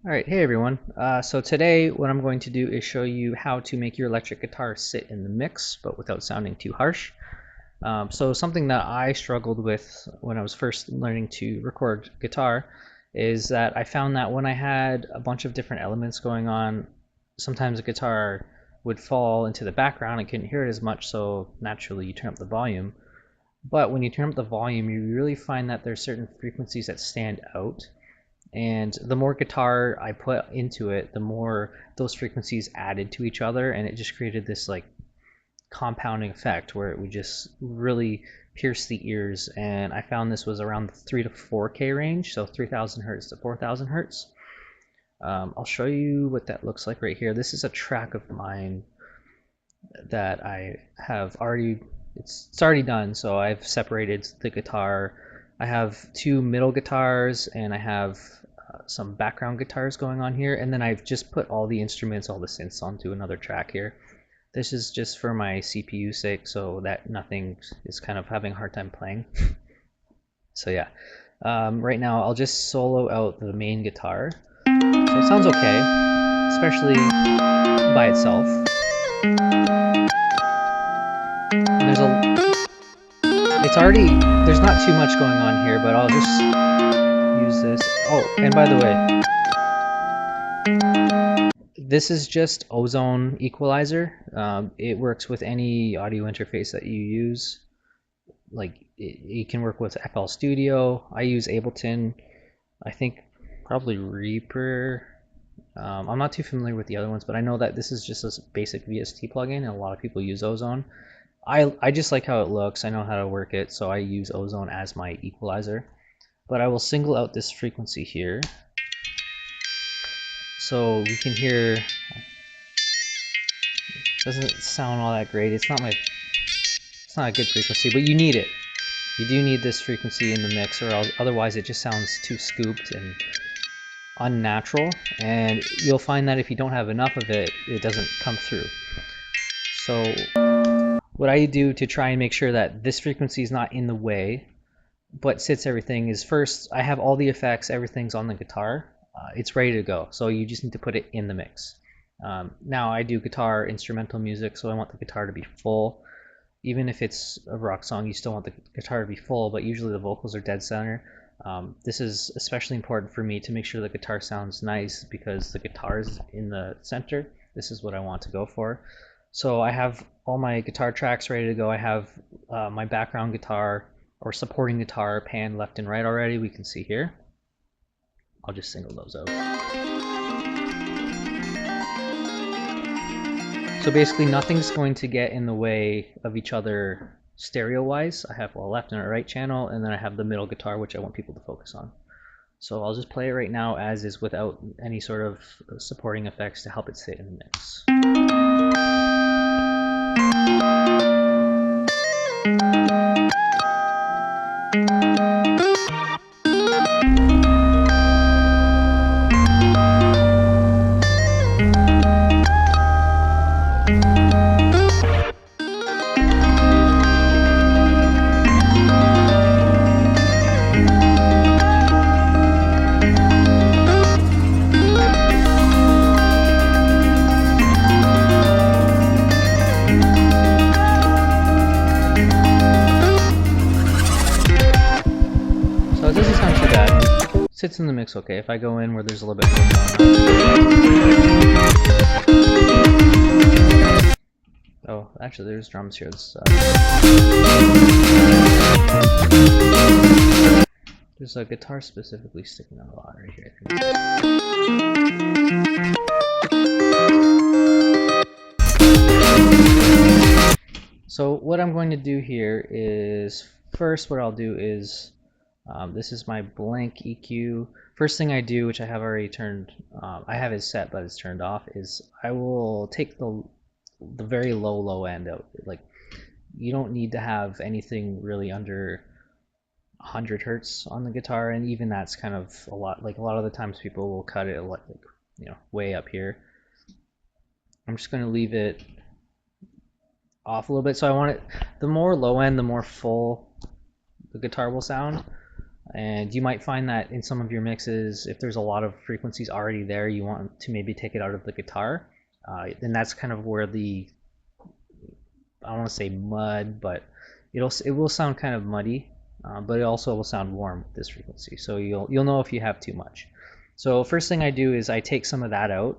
Alright, hey everyone. So today what I'm going to do is show you how to make your electric guitar sit in the mix, but without sounding too harsh. So something that I struggled with when I was first learning to record guitar is that I found that when I had a bunch of different elements going on, sometimes the guitar would fall into the background. I couldn't hear it as much, so naturally you turn up the volume. But when you turn up the volume, you really find that there's certain frequencies that stand out, and the more guitar I put into it, the more those frequencies added to each other, and it just created this like compounding effect where it would just really pierce the ears. And I found this was around the 3 to 4K range, so 3000 hertz to 4000 hertz. I'll show you what that looks like right here. This is a track of mine that I have already, it's already done, so I've separated the guitar. I have two middle guitars and I have some background guitars going on here, and then I've just put all the instruments, all the synths onto another track here. This is just for my CPU sake, so that nothing is kind of having a hard time playing. So yeah, right now I'll just solo out the main guitar. So it sounds okay, especially by itself. And there's not too much going on here, but I'll just use this. Oh, and by the way, this is just ozone equalizer. It works with any audio interface that you use. Like it can work with FL Studio. I use Ableton. I think probably Reaper. I'm not too familiar with the other ones, but I know that this is just a basic VST plugin, and a lot of people use ozone. I just like how it looks. I know how to work it, so I use ozone as my equalizer. But I will single out this frequency here, so we can hear. It doesn't sound all that great. It's not a good frequency, but you need it. You do need this frequency in the mix, or otherwise it just sounds too scooped and unnatural. And you'll find that if you don't have enough of it, it doesn't come through. So what I do to try and make sure that this frequency is not in the way but sits everything is, first I have all the effects, everything's on the guitar, it's ready to go, so you just need to put it in the mix. Now I do guitar instrumental music, so I want the guitar to be full. Even if it's a rock song, you still want the guitar to be full, but usually the vocals are dead center. This is especially important for me to make sure the guitar sounds nice, because the guitar is in the center. This is what I want to go for. So I have all my guitar tracks ready to go. I have my background guitar or supporting guitar panned left and right already. We can see here. I'll just single those out. So basically nothing's going to get in the way of each other stereo wise. I have a left and a right channel, and then I have the middle guitar, which I want people to focus on. So I'll just play it right now as is without any sort of supporting effects to help it sit in the mix. So it doesn't sound too bad. Sits in the mix okay. If I go in where there's a little bit more going on. Oh, actually there's drums here. There's a guitar specifically sticking out a lot right here. So what I'm going to do here is, first what I'll do is, this is my blank EQ. First thing I do, which I have already turned, I have it set but it's turned off, is I will take the very low end out. Like, you don't need to have anything really under 100 hertz on the guitar, and even that's kind of a lot. Like, a lot of the times people will cut it like, you know, way up here. I'm just going to leave it off a little bit. So I want it, the more low end, the more full the guitar will sound. And you might find that in some of your mixes, if there's a lot of frequencies already there, you want to maybe take it out of the guitar. And that's kind of where the, I don't want to say mud, but it will sound kind of muddy, but it also will sound warm with this frequency. So you'll know if you have too much. So first thing I do is I take some of that out,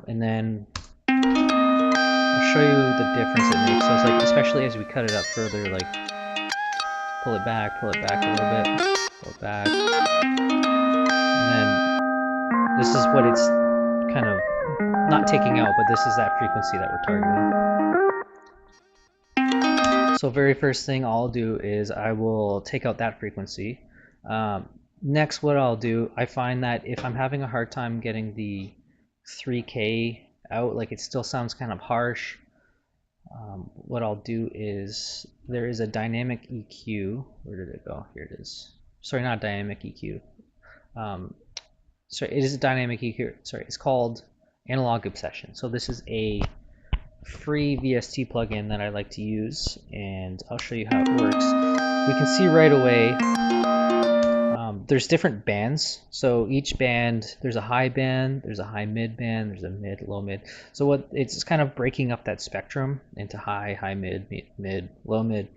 and then I'll show you the difference it makes. So it's like, especially as we cut it up further, like pull it back a little bit, pull it back, and then this is what it's kind of not taking out, but this is that frequency that we're targeting. So very first thing I'll do is I will take out that frequency. Next, what I'll do, I find that if I'm having a hard time getting the 3K out, like it still sounds kind of harsh, what I'll do is there is a dynamic EQ. Where did it go? Here it is. Sorry, not dynamic EQ. Sorry, it is a dynamic EQ. Sorry, it's called Analog Obsession. So this is a free VST plugin that I like to use, and I'll show you how it works. We can see right away there's different bands. So each band, there's a high band, there's a high mid band, there's a mid, low mid. So what it's kind of breaking up that spectrum into high, high mid, mid, low mid.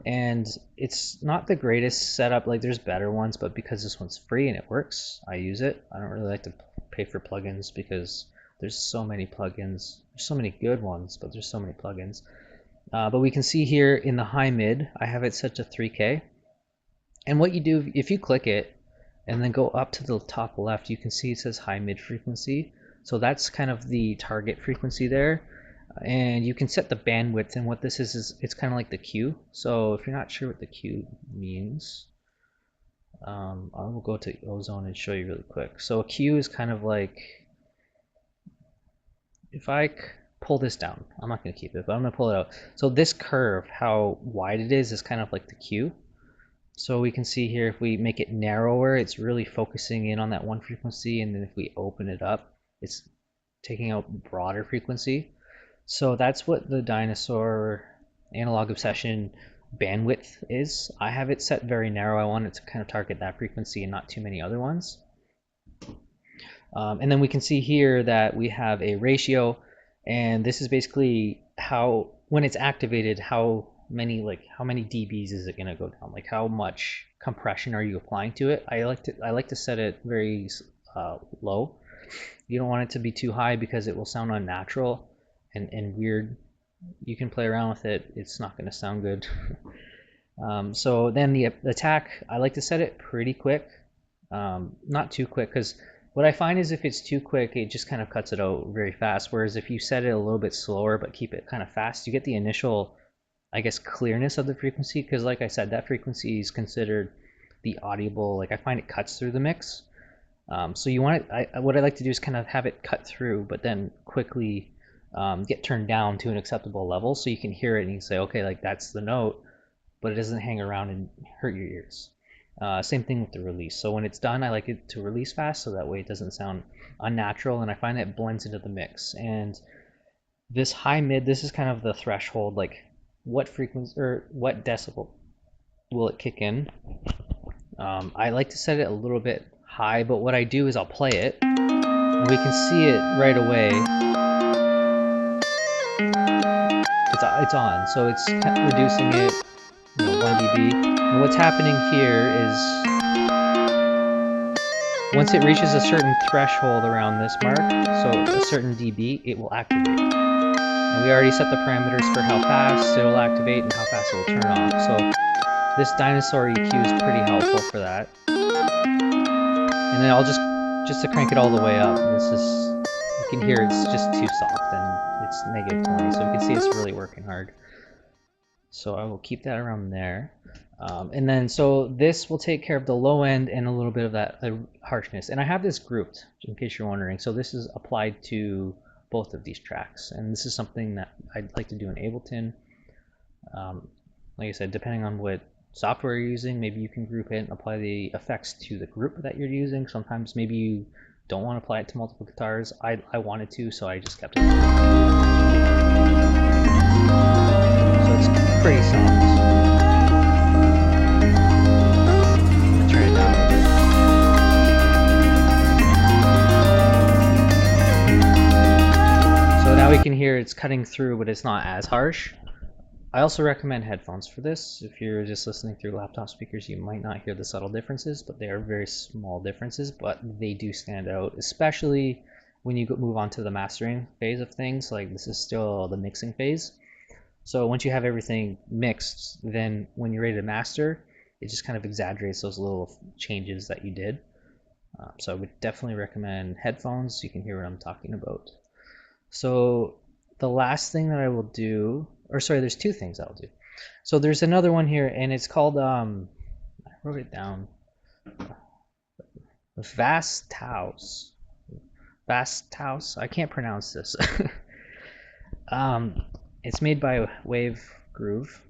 And it's not the greatest setup. Like there's better ones, but because this one's free and it works, I use it. I don't really like to pay for plugins because there's so many plugins. There's so many good ones, but there's so many plugins. But we can see here in the high mid, I have it set to 3K. And what you do, if you click it and then go up to the top left, you can see it says high mid frequency. So that's kind of the target frequency there. And you can set the bandwidth, and what this is it's kind of like the Q. So if you're not sure what the Q means, I will go to Ozone and show you really quick. So a Q is kind of like, if I pull this down, I'm not going to keep it, but I'm going to pull it out. So this curve, how wide it is kind of like the Q. So we can see here, if we make it narrower, it's really focusing in on that one frequency, and then if we open it up, it's taking out broader frequency. So that's what the Dinosaur Analog Obsession bandwidth is. I have it set very narrow. I want it to kind of target that frequency and not too many other ones. And then we can see here that we have a ratio, and this is basically how, when it's activated, how many dBs is it going to go down? Like how much compression are you applying to it? I like to set it very low. You don't want it to be too high because it will sound unnatural and weird. You can play around with it. It's not going to sound good. So then the attack, I like to set it pretty quick, not too quick, because what I find is if it's too quick, it just kind of cuts it out very fast. Whereas if you set it a little bit slower but keep it kind of fast, you get the initial, I guess, clearness of the frequency, because like I said, that frequency is considered the audible. Like I find it cuts through the mix. So you want it, what I like to do is kind of have it cut through, but then quickly get turned down to an acceptable level, so you can hear it and you can say, okay, like that's the note, but it doesn't hang around and hurt your ears. Same thing with the release. So when it's done, I like it to release fast, so that way it doesn't sound unnatural, and I find that it blends into the mix. And this high mid, this is kind of the threshold, like what frequency or what decibel will it kick in. I like to set it a little bit high, but what I do is I'll play it, and we can see it right away. It's on, so it's reducing it, 1 dB. And what's happening here is once it reaches a certain threshold around this mark, so a certain dB, it will activate. And we already set the parameters for how fast it will activate and how fast it will turn off. So this Dinosaur EQ is pretty helpful for that. And then I'll just to crank it all the way up, this is, you can hear it's just too soft and it's -20, so you can see it's really working hard. So I will keep that around there. And then so this will take care of the low end and a little bit of that harshness. And I have this grouped, in case you're wondering. So this is applied to both of these tracks, and this is something that I'd like to do in Ableton. Like I said, depending on what software you're using, maybe you can group it and apply the effects to the group that you're using. Sometimes maybe you don't want to apply it to multiple guitars. I wanted to, so I just kept it. So it's pretty soft. you can hear it's cutting through, but it's not as harsh. I also recommend headphones for this. If you're just listening through laptop speakers, you might not hear the subtle differences, but they are very small differences, but they do stand out, especially when you move on to the mastering phase of things. Like, this is still the mixing phase. So once you have everything mixed, then when you're ready to master, it just kind of exaggerates those little changes that you did. So I would definitely recommend headphones so you can hear what I'm talking about. So the last thing that I will do, or sorry, there's two things I'll do. So there's another one here, and it's called, I wrote it down, VST I can't pronounce this. It's made by Wave Groove.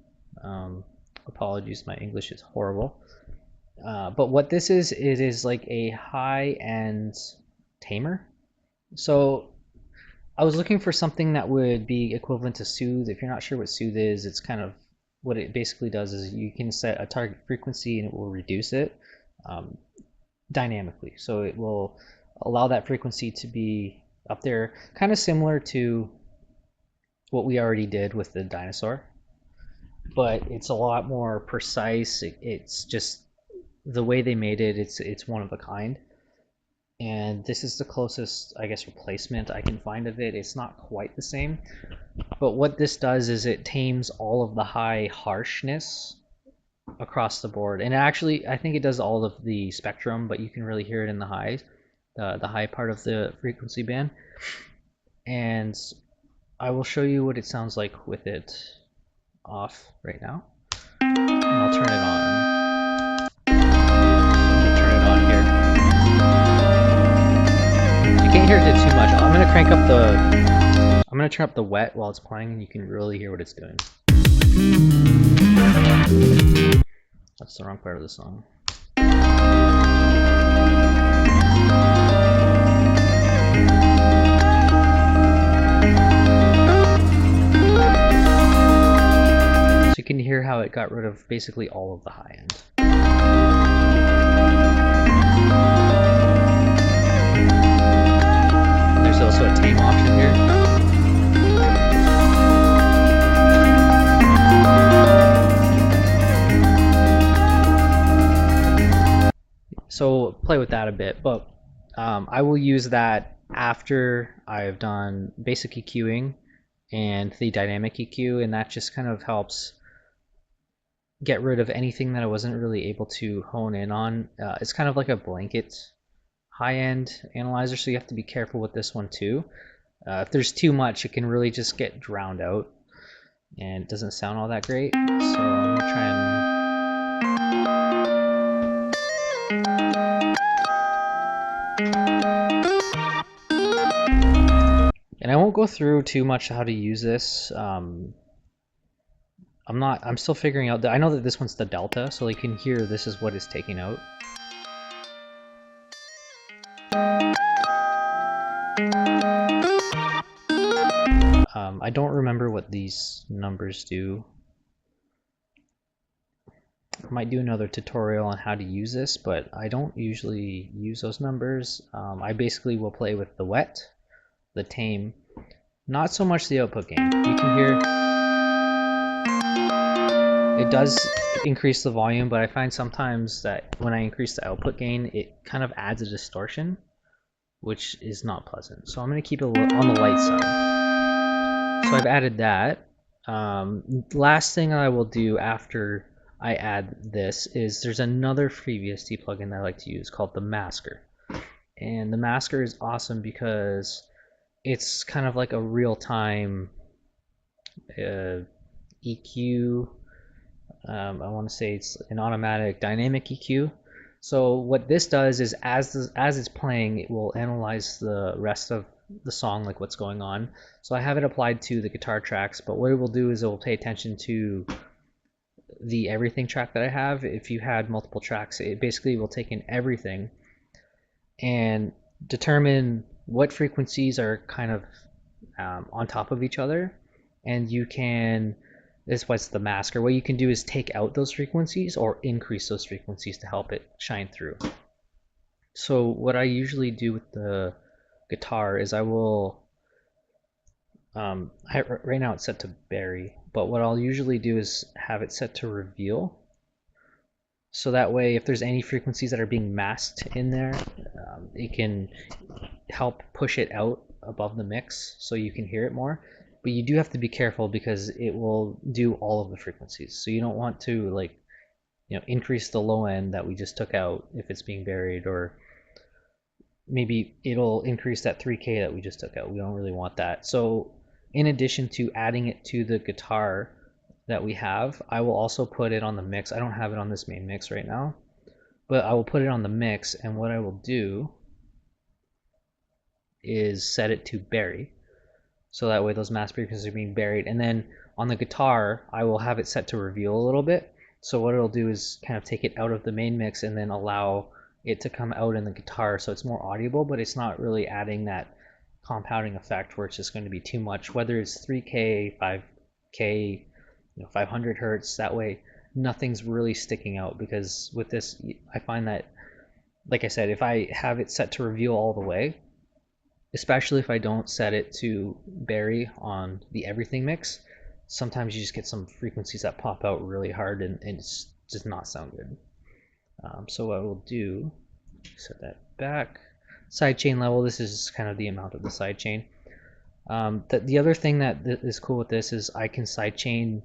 Apologies, my English is horrible. But what this is, it is like a high-end tamer. So I was looking for something that would be equivalent to Soothe. If you're not sure what Soothe is, it's kind of what it basically does is you can set a target frequency and it will reduce it dynamically. So it will allow that frequency to be up there, kind of similar to what we already did with the dinosaur, but it's a lot more precise. It's just the way they made it, it's one of a kind. And this is the closest, I guess, replacement I can find of it. It's not quite the same, but what this does is it tames all of the high harshness across the board. And actually, I think it does all of the spectrum, but you can really hear it in the highs, the high part of the frequency band. And I will show you what it sounds like with it off right now. And I'll turn it on. I'm gonna turn it on here. You can't hear it too much. I'm gonna crank up the. I'm gonna turn up the wet while it's playing, and you can really hear what it's doing. That's the wrong part of the song. So you can hear how it got rid of basically all of the high end. And there's also a tame option here. So play with that a bit, but I will use that after I've done basic EQing and the dynamic EQ, and that just kind of helps get rid of anything that I wasn't really able to hone in on. It's kind of like a blanket high-end analyzer, so you have to be careful with this one too. If there's too much, it can really just get drowned out and it doesn't sound all that great. So I'm gonna try and I won't go through too much how to use this. I'm still figuring out I know that this one's the delta, so you can hear this is what it's taking out. I don't remember what these numbers do. I might do another tutorial on how to use this, but I don't usually use those numbers. I basically will play with the wet, the tame, not so much the output gain. You can hear it does increase the volume, but I find sometimes that when I increase the output gain, it kind of adds a distortion, which is not pleasant. So I'm going to keep it on the light side. So I've added that. Last thing I will do after I add this is there's another free VST plugin that I like to use called the Masker. And the Masker is awesome because it's kind of like a real-time EQ. I want to say it's an automatic dynamic EQ. So what this does is as it's playing, it will analyze the rest of the song, like what's going on. So I have it applied to the guitar tracks, but what it will do is it will pay attention to the everything track that I have. If you had multiple tracks, it basically will take in everything and determine what frequencies are kind of on top of each other, and you can, this is what's the masker, what you can do is take out those frequencies or increase those frequencies to help it shine through. So what I usually do with the guitar is I will Right now it's set to bury, but what I'll usually do is have it set to reveal. So that way, if there's any frequencies that are being masked in there, it can help push it out above the mix so you can hear it more. But you do have to be careful because it will do all of the frequencies. So you don't want to like, increase the low end that we just took out if it's being buried, or maybe it'll increase that 3K that we just took out. We don't really want that. So in addition to adding it to the guitar that we have, I will also put it on the mix. I don't have it on this main mix right now, but I will put it on the mix, and what I will do is set it to bury. So that way those mass frequencies are being buried. And then on the guitar, I will have it set to reveal a little bit. So what it'll do is kind of take it out of the main mix and then allow it to come out in the guitar so it's more audible, but it's not really adding that compounding effect where it's just going to be too much, whether it's 3K, 5K, 500 hertz. That way nothing's really sticking out, because with this I find that, like I said, if I have it set to reveal all the way, especially if I don't set it to bury on the everything mix, sometimes you just get some frequencies that pop out really hard, and it does not sound good. So what we'll do, set that back. Sidechain level, this is kind of the amount of the sidechain. The other thing that is cool with this is I can sidechain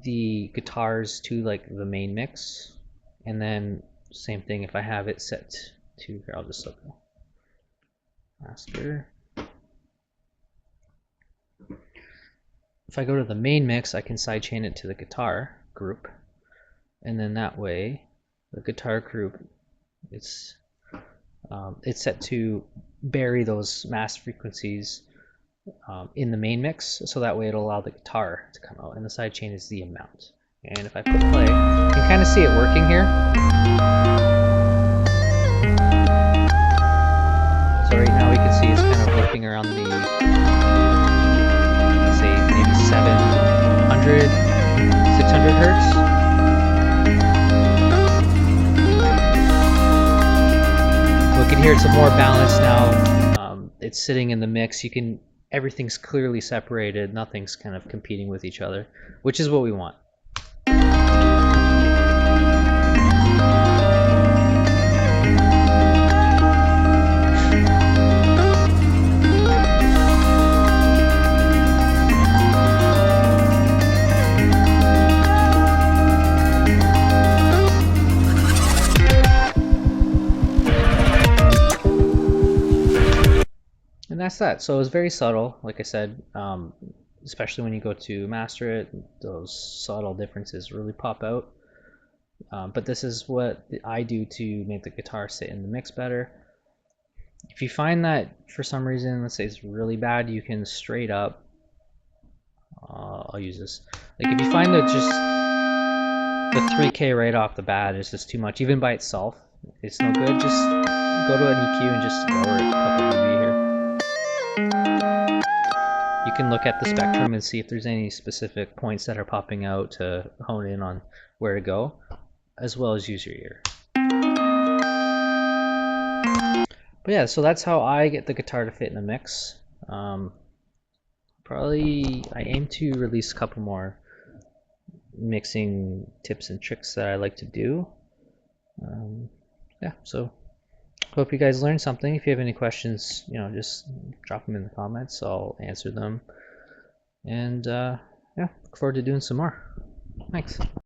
the guitars to like the main mix, and then same thing if I have it set to, here I'll just look master. If I go to the main mix, I can sidechain it to the guitar group, and then that way the guitar group, it's set to bury those mass frequencies in the main mix, so that way it'll allow the guitar to come out, and the sidechain is the amount. And if I put play, you can kind of see it working here. So right now we can see it's kind of working around the, let's say maybe 700, 600 hertz. We can hear it's a more balanced now. It's sitting in the mix. Everything's clearly separated. Nothing's kind of competing with each other, which is what we want. And that's that. So it's very subtle, like I said, especially when you go to master it, those subtle differences really pop out. But this is what I do to make the guitar sit in the mix better. If you find that for some reason, let's say it's really bad, you can straight up, I'll use this. Like if you find that just the 3K right off the bat is just too much, even by itself, it's no good, just go to an EQ and just lower it a couple dB here. You can look at the spectrum and see if there's any specific points that are popping out to hone in on where to go, as well as use your ear. But yeah, so that's how I get the guitar to fit in the mix. Probably I aim to release a couple more mixing tips and tricks that I like to do. Yeah, so hope you guys learned something. If you have any questions, just drop them in the comments. I'll answer them. And yeah, look forward to doing some more. Thanks.